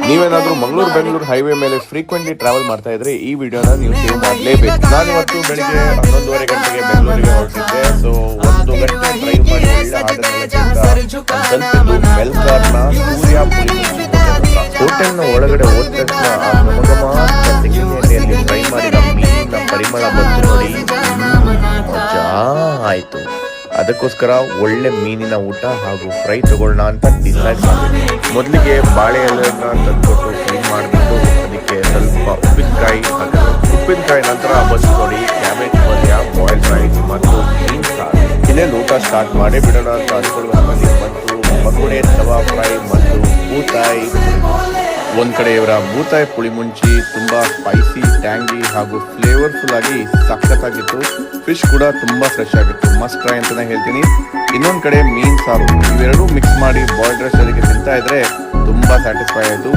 ನೀವೇನಾದ್ರೂ ಮಂಗಳೂರು ಬೆಂಗಳೂರು ಹೈವೇ ಮೇಲೆ frequently travel ಮಾಡ್ತಾ ಇದ್ರೆ ಈ ವಿಡಿಯೋನ ನೀವು ಸೇವ್ ಮಾಡಲೇಬೇಕು. ನಾನು ಇವತ್ತು ಬೆಳಿಗ್ಗೆ 11:30 ಗಂಟೆಗೆ ಬೆಂಗಳೂರಿಗೆ ಹೊರಟಿದ್ದೆ. ಸೊ 1 ಗಂಟೆ ಡ್ರೈವ್ ಮಾಡಿ ಒಳ್ಳೆ ಹಾಡಿನ ಮೆಲ್ಕಾರ್ನ ಸೂರ್ಯ ಹೋಟೆಲ್ನ ಒಳಗಡೆ ಹೋದ ತಕ್ಷಣ ಆ ನಮಗಮಾನ್ಯಲ್ಲಿ ಫ್ರೈ ಮಾಡಿದ ಮೀನಿನ ಪರಿಮಳ ಬಂತು ನೋಡಿ, ಮಜಾ ಆಯ್ತು. ಅದಕ್ಕೋಸ್ಕರ ಒಳ್ಳೆ ಮೀನಿನ ಊಟ ಹಾಗೂ ಫ್ರೈ ತಗೊಳ್ಳೋಣ ಅಂತ ಡಿಸೈಡ್ ಮಾಡಿದ್ವಿ. ಮೊದಲಿಗೆ ಬಾಳೆ ಎಲೆಯನ್ನು ತಂದ್ಕೊಟ್ಟು ಕ್ಲೀನ್ ಮಾಡಿಬಿಟ್ಟು ಅದಕ್ಕೆ ಸ್ವಲ್ಪ ಉಪ್ಪಿನಕಾಯಿ ನಂತರ ಬಸ್ ನೋಡಿ ಕ್ಯಾಬೇಜ್ ಪಲ್ಯ, ಬಾಯ್ಲ್ಡ್ ರೈಸ್ ಮತ್ತು ಮೀನ್ ಸಾರು. ಇನ್ನೇನು ಊಟ ಸ್ಟಾರ್ಟ್ ಮಾಡಿ ಬಿಡೋಣ ಅಂತ ಅಂದ್ಕೊಳ್ಳುವಂತೆ ಮತ್ತು ಪಕೋಡೆ, ತವಾ ಫ್ರೈ ಮತ್ತು ಬೂತಾಯಿ. ಒಂದ್ ಕಡೆ ಇವರ ಬೂತಾಯಿ ಪುಳಿ ಮುಂಚಿ ತುಂಬಾ ಸ್ಪೈಸಿ, ಟ್ಯಾಂಗಿ ಹಾಗೂ ಫ್ಲೇವರ್ಫುಲ್ ಆಗಿ ಸಖತ್ತಾಗಿತ್ತು. ಫಿಶ್ ಕೂಡ ತುಂಬಾ ಫ್ರೆಶ್ ಆಗಿತ್ತು, ಮಸ್ಟ್ ಟ್ರೈ ಅಂತಾನೆ ಹೇಳ್ತೀನಿ. ಇನ್ನೊಂದ್ ಕಡೆ ಮೀನ್ ಸಾರು, ಇವೆರಡೂ ಮಿಕ್ಸ್ ಮಾಡಿ ಬಾಯ್ಲ್ಡ್ ರೈಸ್ ಜೊತೆಗೆ ತಿಂತಾ ಇದ್ರೆ ತುಂಬಾ ಸ್ಯಾಟಿಸ್ಫೈ ಆಯಿತು.